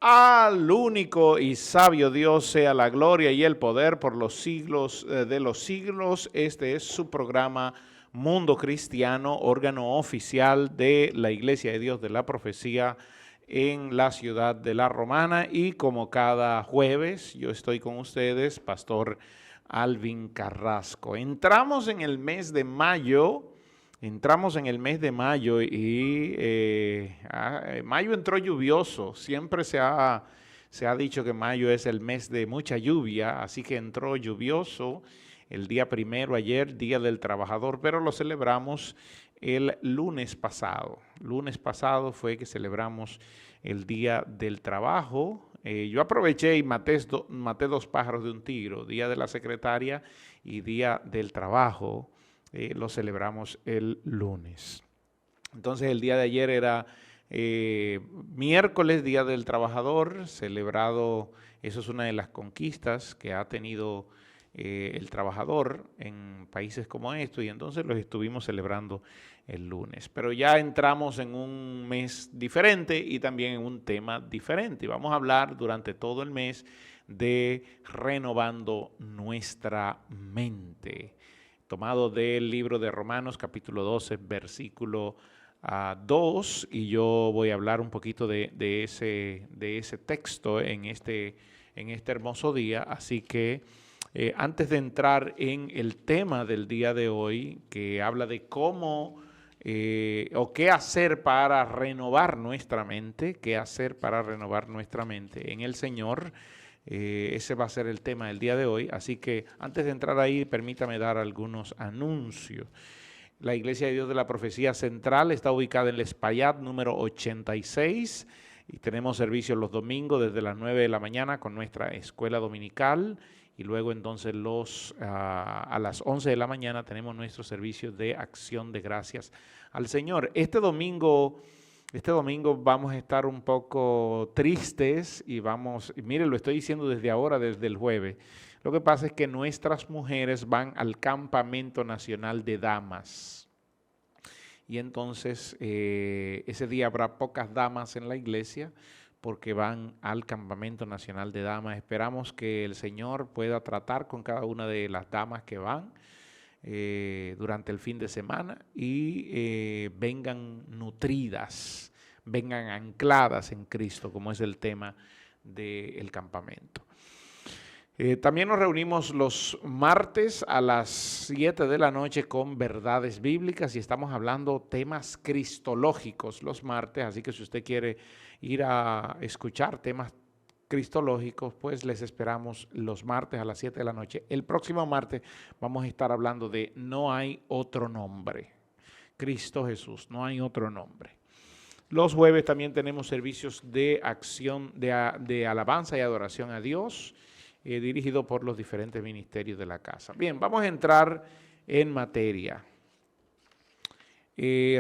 Al único y sabio Dios sea la gloria y el poder por los siglos de los siglos. Este es su programa Mundo Cristiano, órgano oficial de la Iglesia de Dios de la Profecía en la ciudad de La Romana. Y como cada jueves, yo estoy con ustedes, Pastor Alvin Carrasco. Entramos en el mes de mayo. Y mayo entró lluvioso. Siempre se ha dicho que mayo es el mes de mucha lluvia, así que entró lluvioso el día primero, ayer, Día del Trabajador, pero lo celebramos el lunes pasado. Lunes pasado fue que celebramos el Día del Trabajo. Yo aproveché y maté dos pájaros de un tiro, Día de la Secretaria y Día del Trabajo. Lo celebramos el lunes. Entonces el día de ayer era miércoles, Día del Trabajador, celebrado. Eso es una de las conquistas que ha tenido el trabajador en países como estos, y entonces los estuvimos celebrando el lunes. Pero ya entramos en un mes diferente y también en un tema diferente. Vamos a hablar durante todo el mes de renovando nuestra mente, tomado del libro de Romanos, capítulo 12, versículo 2, y yo voy a hablar un poquito de ese texto en este hermoso día. Así que antes de entrar en el tema del día de hoy, que habla de cómo o qué hacer para renovar nuestra mente, en el Señor. Ese va a ser el tema del día de hoy, así que antes de entrar ahí, permítame dar algunos anuncios. La Iglesia de Dios de la Profecía Central está ubicada en El Espaillat, número 86, y tenemos servicios los domingos desde las 9 de la mañana con nuestra escuela dominical, y luego entonces a las 11 de la mañana tenemos nuestro servicio de acción de gracias al Señor. Este domingo vamos a estar un poco tristes y mire, lo estoy diciendo desde ahora, desde el jueves. Lo que pasa es que nuestras mujeres van al Campamento Nacional de Damas. Y entonces ese día habrá pocas damas en la iglesia porque van al Campamento Nacional de Damas. Esperamos que el Señor pueda tratar con cada una de las damas que van durante el fin de semana y vengan nutridas, vengan ancladas en Cristo, como es el tema del campamento. También nos reunimos los martes a las 7 de la noche con verdades bíblicas y estamos hablando temas cristológicos los martes, así que si usted quiere ir a escuchar temas cristológicos, pues les esperamos los martes a las 7 de la noche. El próximo martes vamos a estar hablando de no hay otro nombre. Cristo Jesús, no hay otro nombre. Los jueves también tenemos servicios de acción, de alabanza y adoración a Dios, dirigido por los diferentes ministerios de la casa. Bien, vamos a entrar en materia.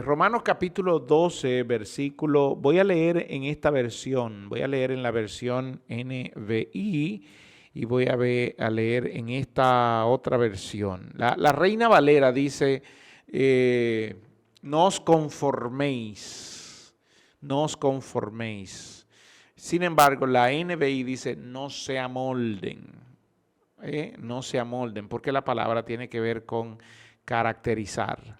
Romanos capítulo 12, versículo, voy a leer en esta versión, voy a leer en la versión NVI y voy a leer en esta otra versión. La Reina Valera dice, no os conforméis. Sin embargo, la NVI dice, no se amolden. No se amolden, porque la palabra tiene que ver con caracterizar.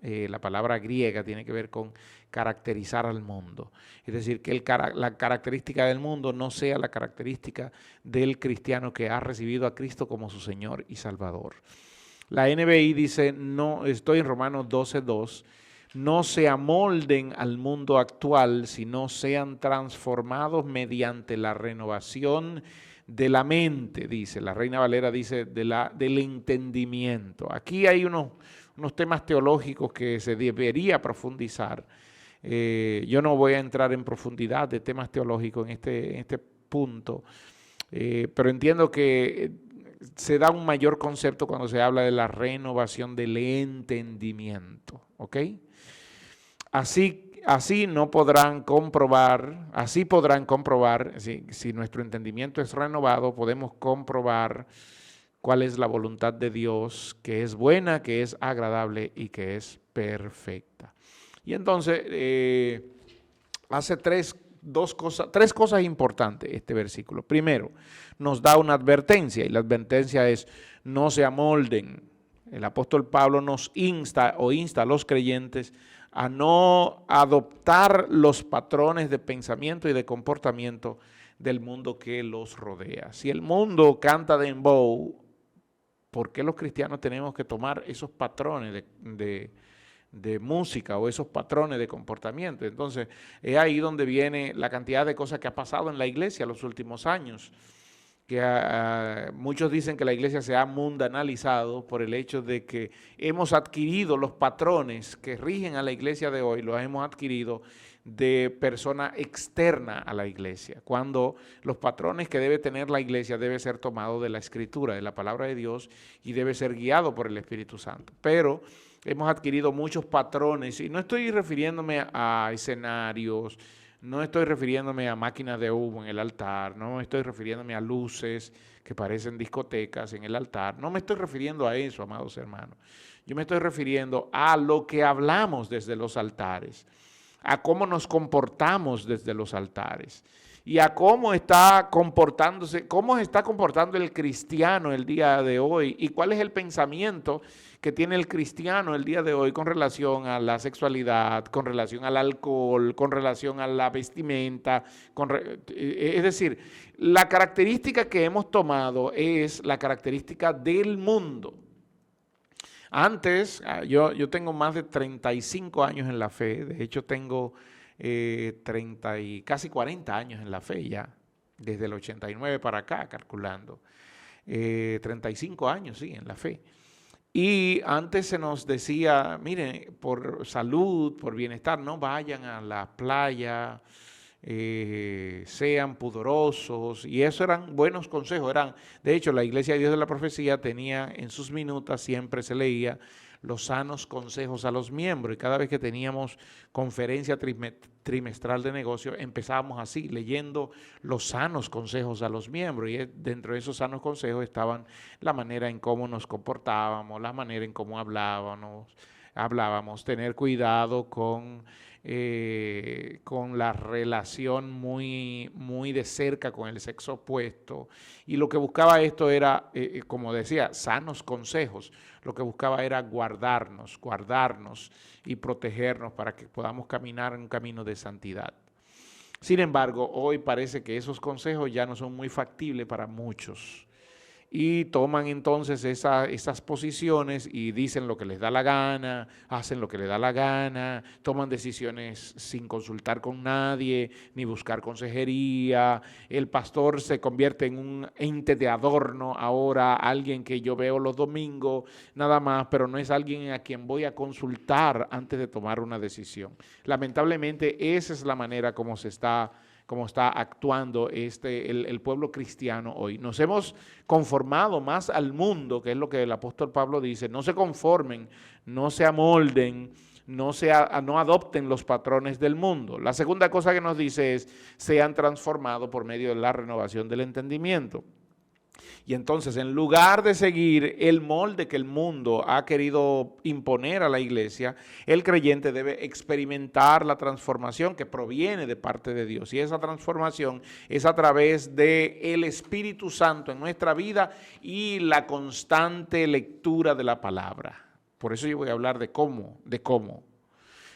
La palabra griega tiene que ver con caracterizar al mundo. Es decir, que la característica del mundo no sea la característica del cristiano que ha recibido a Cristo como su Señor y Salvador. La NBI dice, no, estoy en Romanos 12:2, no se amolden al mundo actual, sino sean transformados mediante la renovación de la mente, dice. La Reina Valera dice del entendimiento. Aquí hay unos temas teológicos que se debería profundizar. Yo no voy a entrar en profundidad de temas teológicos en este punto, pero entiendo que se da un mayor concepto cuando se habla de la renovación del entendimiento, ¿ok? Así podrán comprobar, si nuestro entendimiento es renovado, podemos comprobar cuál es la voluntad de Dios, que es buena, que es agradable y que es perfecta. Y entonces, hace tres cosas importantes este versículo. Primero, nos da una advertencia y la advertencia es no se amolden. El apóstol Pablo nos insta a los creyentes a no adoptar los patrones de pensamiento y de comportamiento del mundo que los rodea. Si el mundo canta dembow, ¿por qué los cristianos tenemos que tomar esos patrones de música o esos patrones de comportamiento? Entonces, es ahí donde viene la cantidad de cosas que ha pasado en la iglesia los últimos años, que muchos dicen que la iglesia se ha mundanalizado por el hecho de que hemos adquirido los patrones que rigen a la iglesia de hoy, los hemos adquirido de persona externa a la iglesia, cuando los patrones que debe tener la iglesia debe ser tomado de la Escritura, de la palabra de Dios, y debe ser guiado por el Espíritu Santo. Pero hemos adquirido muchos patrones, y no estoy refiriéndome a escenarios, no estoy refiriéndome a máquinas de humo en el altar, no estoy refiriéndome a luces que parecen discotecas en el altar, no me estoy refiriendo a eso, amados hermanos. Yo me estoy refiriendo a lo que hablamos desde los altares, a cómo nos comportamos desde los altares y a cómo está cómo se está comportando el cristiano el día de hoy y cuál es el pensamiento que tiene el cristiano el día de hoy con relación a la sexualidad, con relación al alcohol, con relación a la vestimenta. Es decir, la característica que hemos tomado es la característica del mundo. Antes, yo tengo más de 35 años en la fe, de hecho tengo casi 40 años en la fe ya, desde el 89 para acá, calculando. 35 años, sí, en la fe. Y antes se nos decía, miren, por salud, por bienestar, no vayan a la playa, sean pudorosos, y eso eran buenos consejos. De hecho, la Iglesia de Dios de la Profecía tenía en sus minutas, siempre se leía los sanos consejos a los miembros, y cada vez que teníamos conferencia trimestral de negocio, empezábamos así, leyendo los sanos consejos a los miembros, y dentro de esos sanos consejos estaban la manera en cómo nos comportábamos, la manera en cómo hablábamos, tener cuidado con la relación muy, muy de cerca con el sexo opuesto, y lo que buscaba esto era, como decía, sanos consejos. Lo que buscaba era guardarnos y protegernos para que podamos caminar en un camino de santidad. Sin embargo, hoy parece que esos consejos ya no son muy factibles para muchos. Y toman entonces esas posiciones y dicen lo que les da la gana, hacen lo que les da la gana, toman decisiones sin consultar con nadie, ni buscar consejería. El pastor se convierte en un ente de adorno ahora, alguien que yo veo los domingos nada más, pero no es alguien a quien voy a consultar antes de tomar una decisión. Lamentablemente esa es la manera como está actuando el pueblo cristiano hoy. Nos hemos conformado más al mundo, que es lo que el apóstol Pablo dice: no se conformen, no se amolden, no adopten los patrones del mundo. La segunda cosa que nos dice es: sean transformados por medio de la renovación del entendimiento. Y entonces, en lugar de seguir el molde que el mundo ha querido imponer a la iglesia, el creyente debe experimentar la transformación que proviene de parte de Dios. Y esa transformación es a través del Espíritu Santo en nuestra vida y la constante lectura de la palabra. Por eso yo voy a hablar de cómo.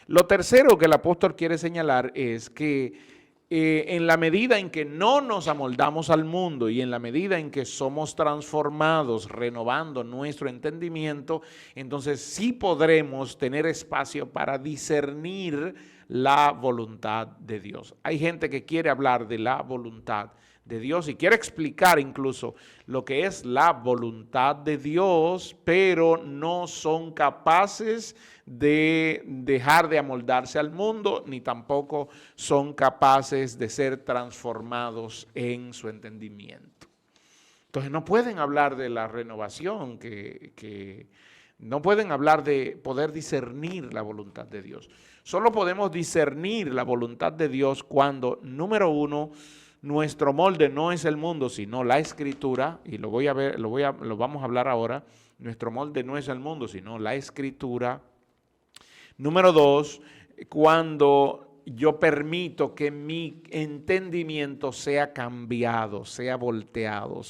Lo tercero que el apóstol quiere señalar es que en la medida en que no nos amoldamos al mundo y en la medida en que somos transformados, renovando nuestro entendimiento, entonces sí podremos tener espacio para discernir la voluntad de Dios. Hay gente que quiere hablar de la voluntad de Dios y quiere explicar incluso lo que es la voluntad de Dios, pero no son capaces de dejar de amoldarse al mundo, ni tampoco son capaces de ser transformados en su entendimiento. Entonces no pueden hablar de la renovación, no pueden hablar de poder discernir la voluntad de Dios. Solo podemos discernir la voluntad de Dios cuando, número uno, nuestro molde no es el mundo, sino la Escritura, y lo vamos a hablar ahora. Nuestro molde no es el mundo, sino la Escritura. Número dos, cuando yo permito que mi entendimiento sea cambiado, sea volteado,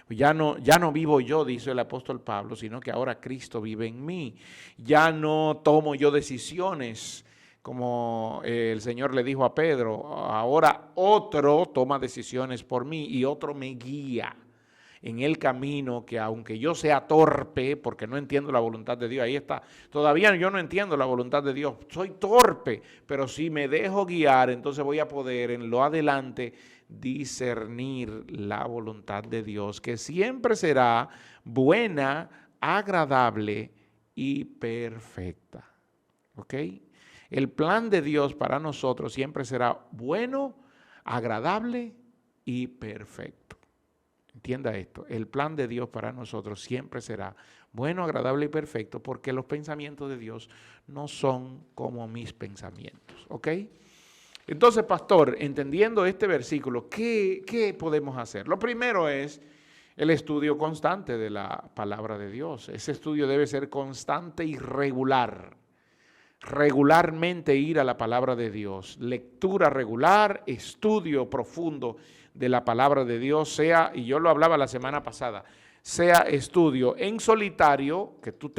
ya no vivo yo, dice el apóstol Pablo, sino que ahora Cristo vive en mí. Ya no tomo yo decisiones, como el Señor le dijo a Pedro, ahora otro toma decisiones por mí y otro me guía en el camino, que aunque yo sea torpe, porque no entiendo la voluntad de Dios, ahí está, todavía yo no entiendo la voluntad de Dios, soy torpe, pero si me dejo guiar, entonces voy a poder en lo adelante discernir la voluntad de Dios, que siempre será buena, agradable y perfecta. ¿Ok? El plan de Dios para nosotros siempre será bueno, agradable y perfecto. Entienda esto, el plan de Dios para nosotros siempre será bueno, agradable y perfecto, porque los pensamientos de Dios no son como mis pensamientos, ¿ok? Entonces, pastor, entendiendo este versículo, ¿qué podemos hacer? Lo primero es el estudio constante de la palabra de Dios. Ese estudio debe ser constante y regular. Regularmente ir a la palabra de Dios, lectura regular, estudio profundo de la palabra de Dios, sea, y yo lo hablaba la semana pasada, sea estudio en solitario, que tú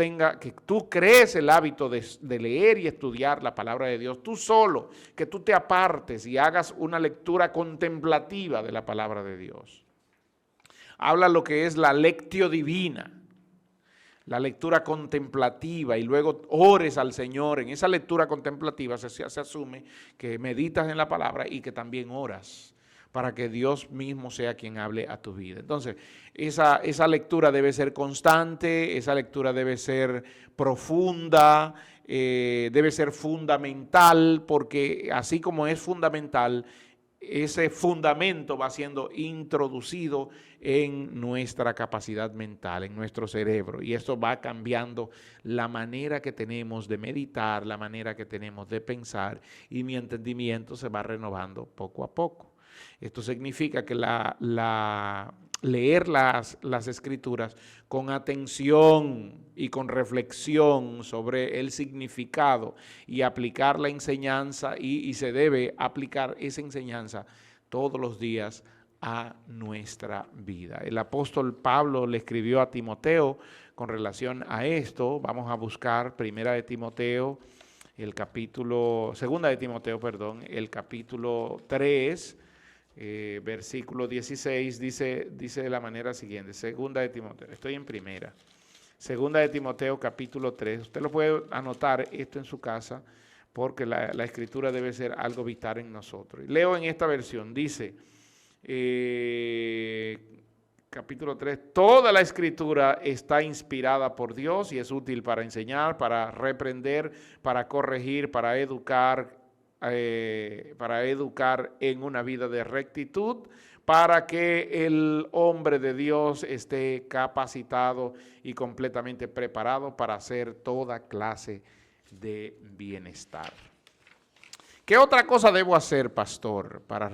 crees el hábito de leer y estudiar la palabra de Dios, tú solo, que tú te apartes y hagas una lectura contemplativa de la palabra de Dios. Habla lo que es la lectio divina, la lectura contemplativa, y luego ores al Señor. En esa lectura contemplativa se asume que meditas en la palabra y que también oras para que Dios mismo sea quien hable a tu vida. Entonces, esa lectura debe ser constante, esa lectura debe ser profunda, debe ser fundamental, porque así como es fundamental, ese fundamento va siendo introducido en nuestra capacidad mental, en nuestro cerebro, y esto va cambiando la manera que tenemos de meditar, la manera que tenemos de pensar, y mi entendimiento se va renovando poco a poco. Esto significa que leer las escrituras con atención y con reflexión sobre el significado y aplicar la enseñanza, y se debe aplicar esa enseñanza todos los días a nuestra vida. El apóstol Pablo le escribió a Timoteo con relación a esto. Vamos a buscar Segunda de Timoteo, el capítulo 3, versículo 16, dice de la manera siguiente. Segunda de Timoteo, estoy en primera. Segunda de Timoteo, capítulo 3. Usted lo puede anotar esto en su casa, porque la escritura debe ser algo vital en nosotros. Leo en esta versión, dice, capítulo 3, toda la escritura está inspirada por Dios y es útil para enseñar, para reprender, para corregir, para educar en una vida de rectitud, para que el hombre de Dios esté capacitado y completamente preparado para hacer toda clase de bienestar. ¿Qué otra cosa debo hacer, pastor, para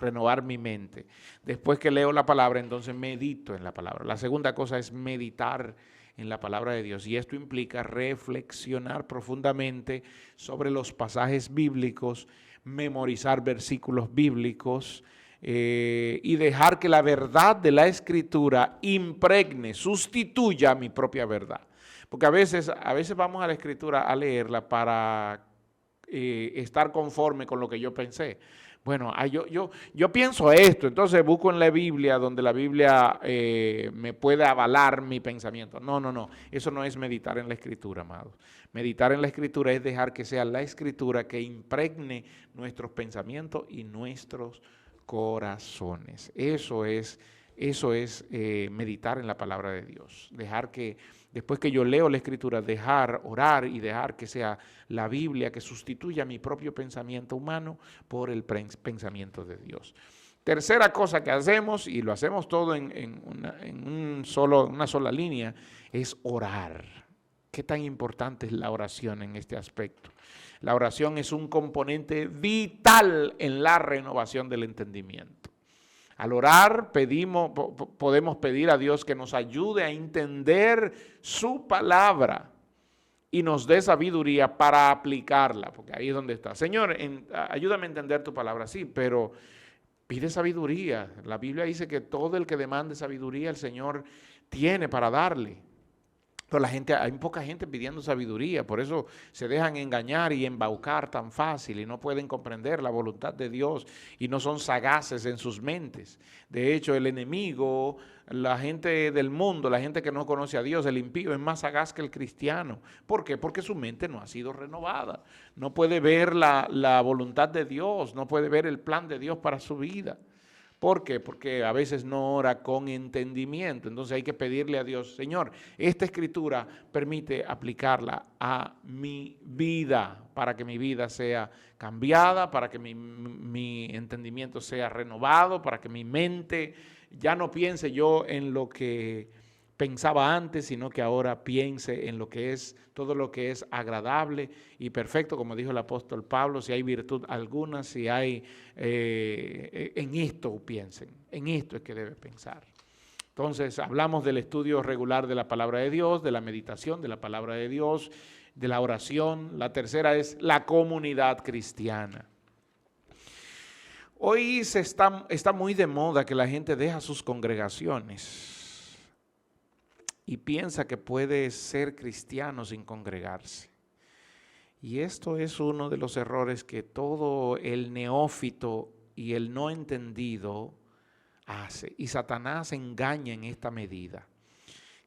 renovar mi mente? Después que leo la palabra, entonces medito en la palabra. La segunda cosa es meditar en la palabra de Dios, y esto implica reflexionar profundamente sobre los pasajes bíblicos, memorizar versículos bíblicos, y dejar que la verdad de la escritura impregne, sustituya mi propia verdad. Porque a veces vamos a la escritura a leerla para estar conforme con lo que yo pensé. Bueno, yo pienso esto, entonces busco en la Biblia donde la Biblia me puede avalar mi pensamiento. No, eso no es meditar en la escritura, amados. Meditar en la escritura es dejar que sea la escritura que impregne nuestros pensamientos y nuestros corazones. Eso es meditar en la palabra de Dios. Dejar que, después que yo leo la escritura, orar y dejar que sea la Biblia que sustituya mi propio pensamiento humano por el pensamiento de Dios. Tercera cosa que hacemos, y lo hacemos todo en una sola línea, es orar. ¿Qué tan importante es la oración en este aspecto? La oración es un componente vital en la renovación del entendimiento. Al orar podemos pedir a Dios que nos ayude a entender su palabra y nos dé sabiduría para aplicarla, porque ahí es donde está. Señor, ayúdame a entender tu palabra, sí, pero pide sabiduría. La Biblia dice que todo el que demande sabiduría, el Señor tiene para darle. Pero hay poca gente pidiendo sabiduría, por eso se dejan engañar y embaucar tan fácil y no pueden comprender la voluntad de Dios y no son sagaces en sus mentes. De hecho, el enemigo, la gente del mundo, la gente que no conoce a Dios, el impío, es más sagaz que el cristiano. ¿Por qué? Porque su mente no ha sido renovada. No puede ver la voluntad de Dios, no puede ver el plan de Dios para su vida. ¿Por qué? Porque a veces no ora con entendimiento. Entonces hay que pedirle a Dios, Señor, esta escritura permite aplicarla a mi vida, para que mi vida sea cambiada, para que mi entendimiento sea renovado, para que mi mente ya no piense yo en lo que pensaba antes, sino que ahora piense en lo que es, todo lo que es agradable y perfecto, como dijo el apóstol Pablo, si hay virtud alguna, si hay, en esto piensen, en esto es que debe pensar. Entonces, hablamos del estudio regular de la palabra de Dios, de la meditación de la palabra de Dios, de la oración. La tercera es la comunidad cristiana. Hoy está muy de moda que la gente deja sus congregaciones y piensa que puede ser cristiano sin congregarse. Y esto es uno de los errores que todo el neófito y el no entendido hace. Y Satanás engaña en esta medida,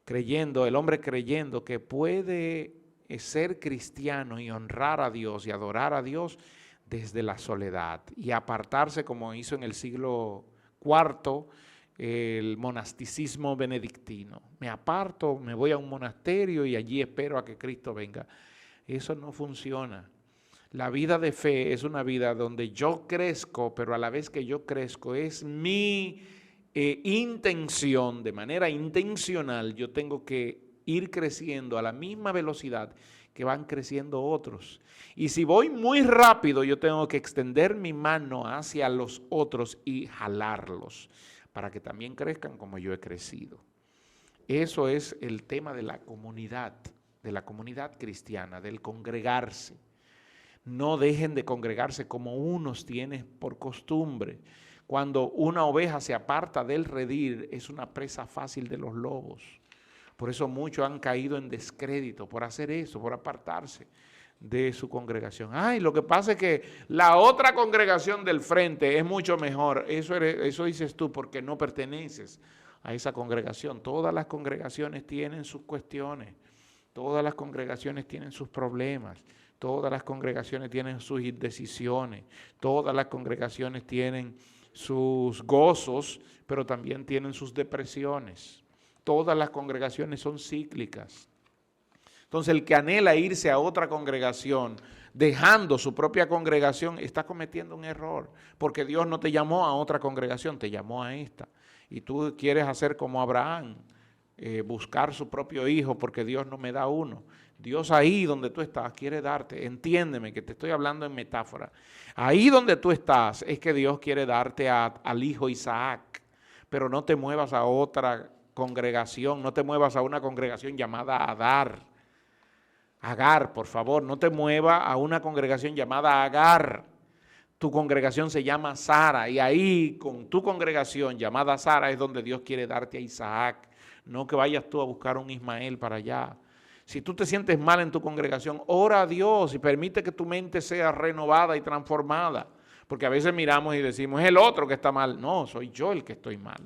el hombre creyendo que puede ser cristiano y honrar a Dios y adorar a Dios desde la soledad y apartarse, como hizo en el siglo IV el monasticismo benedictino. Me aparto, me voy a un monasterio y allí espero a que Cristo venga. Eso no funciona. La vida de fe es una vida donde yo crezco, pero a la vez que yo crezco es mi intención, de manera intencional, yo tengo que ir creciendo a la misma velocidad que van creciendo otros. Y si voy muy rápido, yo tengo que extender mi mano hacia los otros y jalarlos, para que también crezcan como yo he crecido. Eso es el tema de la comunidad cristiana, del congregarse. No dejen de congregarse como unos tienen por costumbre. Cuando una oveja se aparta del redil, es una presa fácil de los lobos. Por eso muchos han caído en descrédito por hacer eso, por apartarse de su congregación. Ay, lo que pasa es que la otra congregación del frente es mucho mejor. Eso dices tú porque no perteneces a esa congregación. Todas las congregaciones tienen sus cuestiones, todas las congregaciones tienen sus problemas, todas las congregaciones tienen sus indecisiones, todas las congregaciones tienen sus gozos, pero también tienen sus depresiones. Todas las congregaciones son cíclicas. Entonces, el que anhela irse a otra congregación, dejando su propia congregación, está cometiendo un error, porque Dios no te llamó a otra congregación, te llamó a esta. Y tú quieres hacer como Abraham, buscar su propio hijo, porque Dios no me da uno. Dios ahí donde tú estás quiere darte, entiéndeme que te estoy hablando en metáfora. Ahí donde tú estás es que Dios quiere darte al hijo Isaac, pero no te muevas a otra congregación, no te muevas a una congregación llamada Agar, por favor, no te muevas a una congregación llamada Agar. Tu congregación se llama Sara y ahí con tu congregación llamada Sara es donde Dios quiere darte a Isaac. No que vayas tú a buscar un Ismael para allá. Si tú te sientes mal en tu congregación, ora a Dios y permite que tu mente sea renovada y transformada. Porque a veces miramos y decimos, es el otro que está mal. No, soy yo el que estoy mal.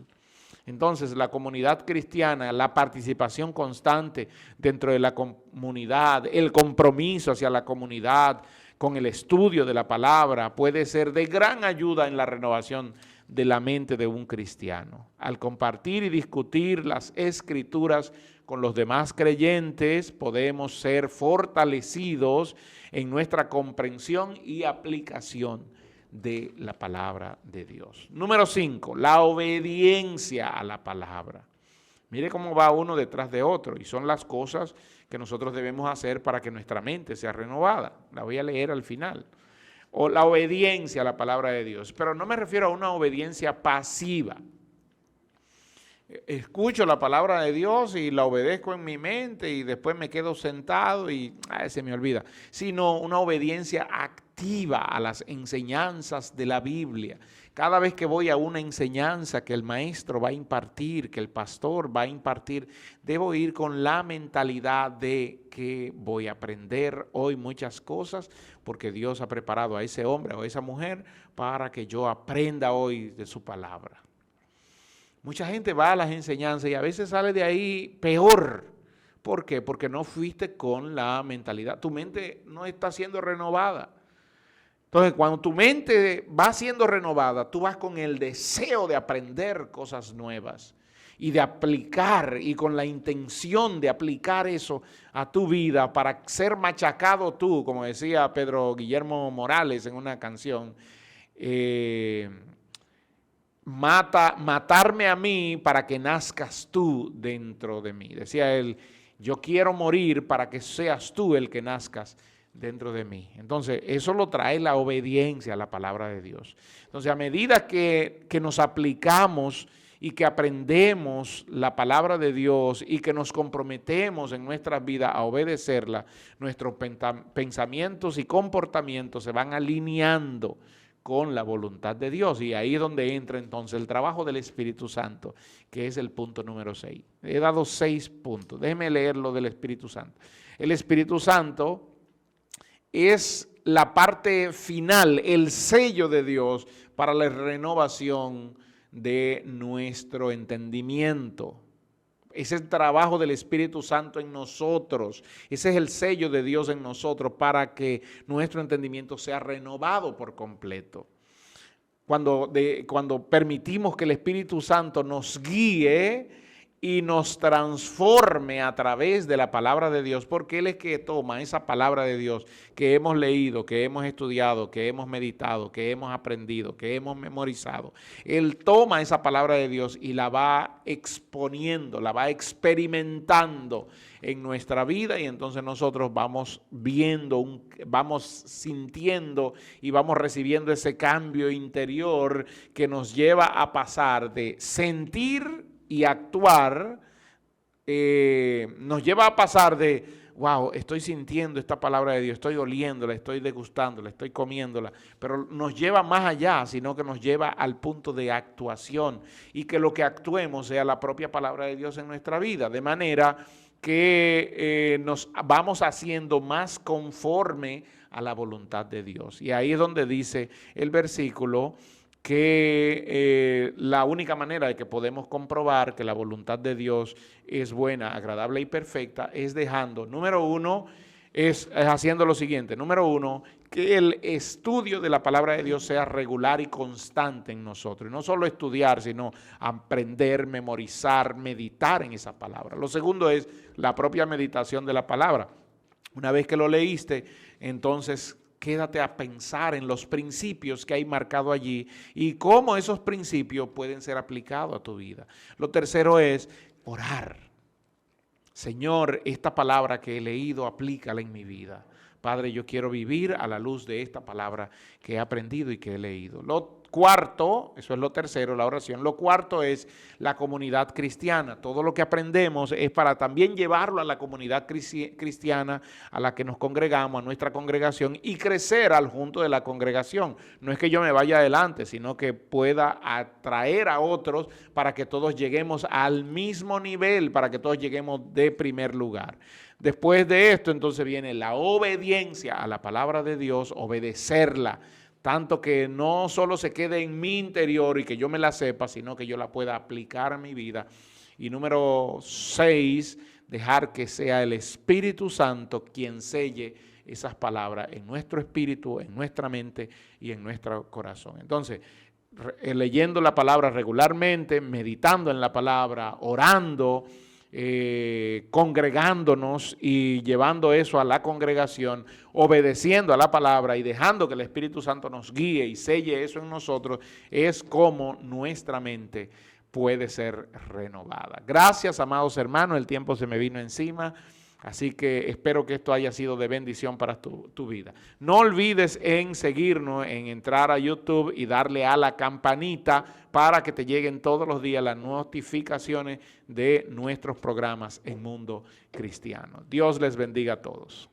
Entonces, la comunidad cristiana, la participación constante dentro de la comunidad, el compromiso hacia la comunidad con el estudio de la palabra puede ser de gran ayuda en la renovación de la mente de un cristiano. Al compartir y discutir las escrituras con los demás creyentes, podemos ser fortalecidos en nuestra comprensión y aplicación de la palabra de Dios. Número 5, la obediencia a la palabra. Mire cómo va uno detrás de otro y son las cosas que nosotros debemos hacer para que nuestra mente sea renovada. La voy a leer al final. O la obediencia a la palabra de Dios, pero no me refiero a una obediencia pasiva. escucho la palabra de Dios y la obedezco en mi mente y después me quedo sentado y se me olvida, sino una obediencia activa a las enseñanzas de la Biblia. Cada vez que voy a una enseñanza que el maestro va a impartir, que el pastor va a impartir, debo ir con la mentalidad de que voy a aprender hoy muchas cosas porque Dios ha preparado a ese hombre o a esa mujer para que yo aprenda hoy de su palabra. Mucha gente va a las enseñanzas y a veces sale de ahí peor. ¿Por qué? Porque no fuiste con la mentalidad. Tu mente no está siendo renovada. Entonces, cuando tu mente va siendo renovada, tú vas con el deseo de aprender cosas nuevas y de aplicar y con la intención de aplicar eso a tu vida para ser machacado tú, como decía Pedro Guillermo Morales en una canción, matarme a mí para que nazcas tú dentro de mí. Decía él, yo quiero morir para que seas tú el que nazcas dentro de mí. Entonces, eso lo trae la obediencia a la palabra de Dios. Entonces, a medida que nos aplicamos y que aprendemos la palabra de Dios y que nos comprometemos en nuestras vidas a obedecerla, nuestros pensamientos y comportamientos se van alineando con la voluntad de Dios. Y ahí es donde entra entonces el trabajo del Espíritu Santo, que es el punto número 6. He dado 6 puntos. Déjeme leer lo del Espíritu Santo. El Espíritu Santo es la parte final, el sello de Dios para la renovación de nuestro entendimiento. Ese es el trabajo del Espíritu Santo en nosotros. Ese es el sello de Dios en nosotros para que nuestro entendimiento sea renovado por completo. Cuando permitimos que el Espíritu Santo nos guíe y nos transforme a través de la palabra de Dios, porque Él es que toma esa palabra de Dios que hemos leído, que hemos estudiado, que hemos meditado, que hemos aprendido, que hemos memorizado. Él toma esa palabra de Dios y la va exponiendo, la va experimentando en nuestra vida y entonces nosotros vamos viendo, vamos sintiendo y vamos recibiendo ese cambio interior que nos lleva a pasar de sentir y actuar, nos lleva a pasar de, wow, estoy sintiendo esta palabra de Dios, estoy oliéndola, estoy degustándola, estoy comiéndola, pero nos lleva más allá, sino que nos lleva al punto de actuación y que lo que actuemos sea la propia palabra de Dios en nuestra vida, de manera que nos vamos haciendo más conforme a la voluntad de Dios. Y ahí es donde dice el versículo que la única manera de que podemos comprobar que la voluntad de Dios es buena, agradable y perfecta es dejando, número uno, es haciendo lo siguiente. Número uno, que el estudio de la palabra de Dios sea regular y constante en nosotros. Y no solo estudiar, sino aprender, memorizar, meditar en esa palabra. Lo segundo es la propia meditación de la palabra. Una vez que lo leíste, entonces quédate a pensar en los principios que hay marcado allí y cómo esos principios pueden ser aplicados a tu vida. Lo tercero es orar. Señor, esta palabra que he leído, aplícala en mi vida. Padre, yo quiero vivir a la luz de esta palabra que he aprendido y que he leído. Lo cuarto, eso es lo tercero, la oración. Lo cuarto es la comunidad cristiana. Todo lo que aprendemos es para también llevarlo a la comunidad cristiana a la que nos congregamos, a nuestra congregación y crecer al junto de la congregación. No es que yo me vaya adelante, sino que pueda atraer a otros para que todos lleguemos al mismo nivel, para que todos lleguemos de primer lugar. Después de esto, entonces viene la obediencia a la palabra de Dios, obedecerla, tanto que no solo se quede en mi interior y que yo me la sepa, sino que yo la pueda aplicar a mi vida. Y número 6, dejar que sea el Espíritu Santo quien selle esas palabras en nuestro espíritu, en nuestra mente y en nuestro corazón. Entonces, leyendo la palabra regularmente, meditando en la palabra, orando, congregándonos y llevando eso a la congregación, obedeciendo a la palabra y dejando que el Espíritu Santo nos guíe y selle eso en nosotros, es como nuestra mente puede ser renovada. Gracias, amados hermanos, el tiempo se me vino encima. Así que espero que esto haya sido de bendición para tu vida. No olvides en seguirnos, en entrar a YouTube y darle a la campanita para que te lleguen todos los días las notificaciones de nuestros programas en Mundo Cristiano. Dios les bendiga a todos.